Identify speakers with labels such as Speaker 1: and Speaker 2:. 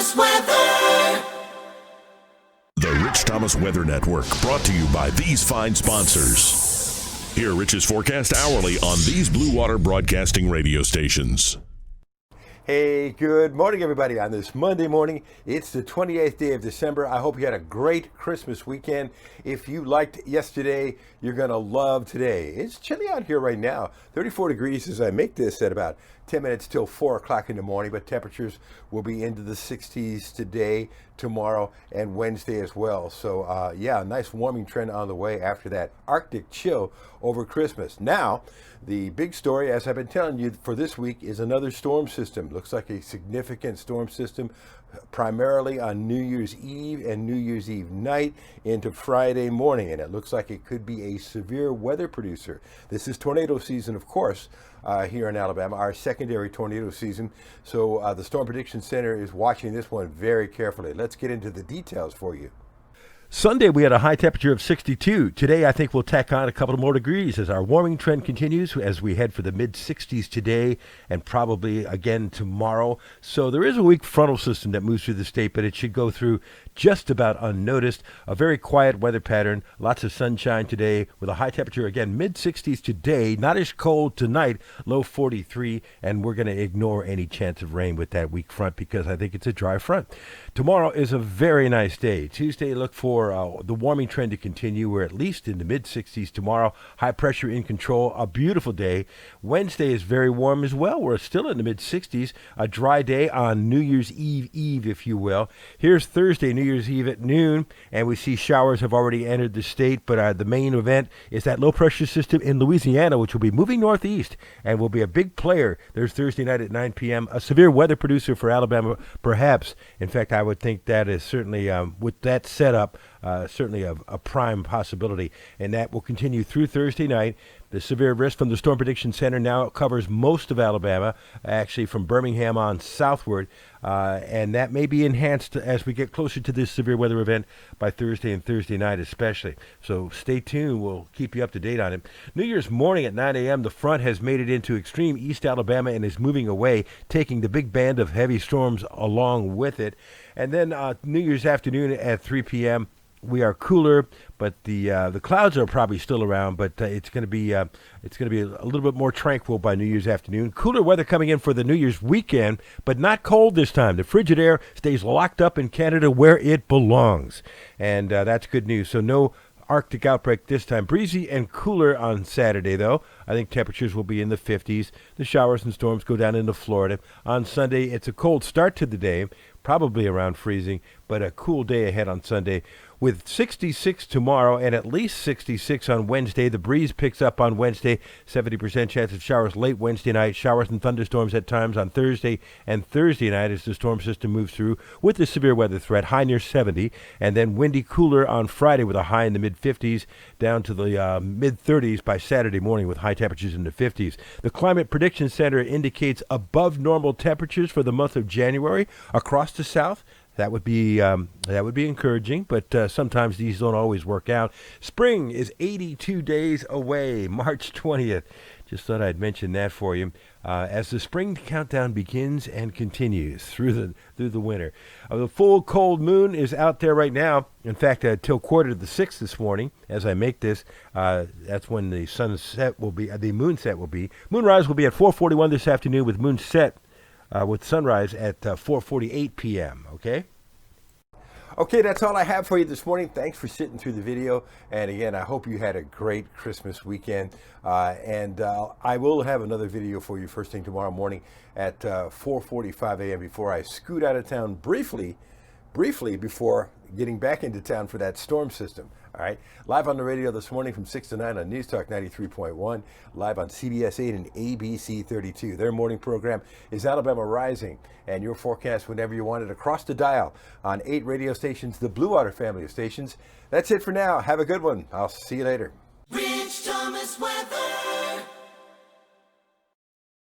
Speaker 1: Thomas Weather.
Speaker 2: The Rich Thomas Weather Network, brought to you by these fine sponsors. Hear Rich's forecast hourly on these Blue Water Broadcasting radio stations.
Speaker 3: Hey, good morning, everybody. On this Monday morning, it's the 28th day of December. I hope you had a great Christmas weekend. If you liked yesterday, you're going to love today. It's chilly out here right now, 34 degrees as I make this at about 10 minutes till 4 o'clock in the morning, but temperatures will be into the 60s today, tomorrow, and Wednesday as well. So, yeah, a nice warming trend on the way after that Arctic chill over Christmas. Now, the big story, as I've been telling you for this week, is another storm system. Looks like a significant storm system, primarily on New Year's Eve and New Year's Eve night into Friday morning. And it looks like it could be a severe weather producer. This is tornado season, of course, here in Alabama, our secondary tornado season. So the Storm Prediction Center is watching this one very carefully. Let's get into the details for you. Sunday, we had a high temperature of 62. Today, I think we'll tack on a couple more degrees as our warming trend continues as we head for the mid-60s today and probably again tomorrow. So there is a weak frontal system that moves through the state, but it should go through just about unnoticed. A very quiet weather pattern, lots of sunshine today with a high temperature, again, mid-60s today, not as cold tonight, low 43, and we're going to ignore any chance of rain with that weak front because I think it's a dry front. Tomorrow is a very nice day. Tuesday, look for the warming trend to continue. We're at least in the mid-60s tomorrow. High pressure in control. A beautiful day. Wednesday is very warm as well. We're still in the mid-60s. A dry day on New Year's Eve, if you will. Here's Thursday, New Year's Eve at noon, and we see showers have already entered the state, but the main event is that low pressure system in Louisiana, which will be moving northeast and will be a big player. There's Thursday night at 9 p.m. A severe weather producer for Alabama, perhaps. In fact, I would think that is certainly, with that setup, certainly a prime possibility, and that will continue through Thursday night. The severe risk from the Storm Prediction Center now covers most of Alabama, actually from Birmingham on southward, and that may be enhanced as we get closer to this severe weather event by Thursday and Thursday night especially. So stay tuned. We'll keep you up to date on it. New Year's morning at 9 a.m., the front has made it into extreme East Alabama and is moving away, taking the big band of heavy storms along with it. And then New Year's afternoon at 3 p.m., we are cooler, but the clouds are probably still around. But it's going to be a little bit more tranquil by New Year's afternoon. Cooler weather coming in for the New Year's weekend, but not cold this time. The frigid air stays locked up in Canada where it belongs, and that's good news. So no Arctic outbreak this time. Breezy and cooler on Saturday, though. I think temperatures will be in the 50s. The showers and storms go down into Florida. On Sunday, it's a cold start to the day, probably around freezing, but a cool day ahead on Sunday. With 66 tomorrow and at least 66 on Wednesday. The breeze picks up on Wednesday. 70% chance of showers late Wednesday night. Showers and thunderstorms at times on Thursday and Thursday night as the storm system moves through with the severe weather threat, high near 70. And then windy cooler on Friday with a high in the mid-50s down to the mid-30s by Saturday morning with high temperatures in the 50s. The Climate Prediction Center indicates above normal temperatures for the month of January across the South. That would be encouraging, but sometimes these don't always work out. Spring is 82 days away, March 20th. Just thought I'd mention that for you as the spring countdown begins and continues through the winter. The full cold moon is out there right now. In fact, till 5:45 this morning, as I make this, that's when the sunset will be. The moonset will be. Moonrise will be at 4:41 this afternoon, with moonset with sunrise at 4:48 p.m., okay? Okay, that's all I have for you this morning. Thanks for sitting through the video. And again, I hope you had a great Christmas weekend. And I will have another video for you first thing tomorrow morning at 4:45 a.m. before I scoot out of town briefly before getting back into town for that storm system. All right, live on the radio this morning from 6 to 9 on News Talk 93.1, live on CBS 8 and ABC 32. Their morning program is Alabama Rising, and your forecast whenever you want it across the dial on 8 radio stations, the Blue Water family of stations. That's it for now. Have a good one. I'll see you later.
Speaker 1: Rich Thomas Weather.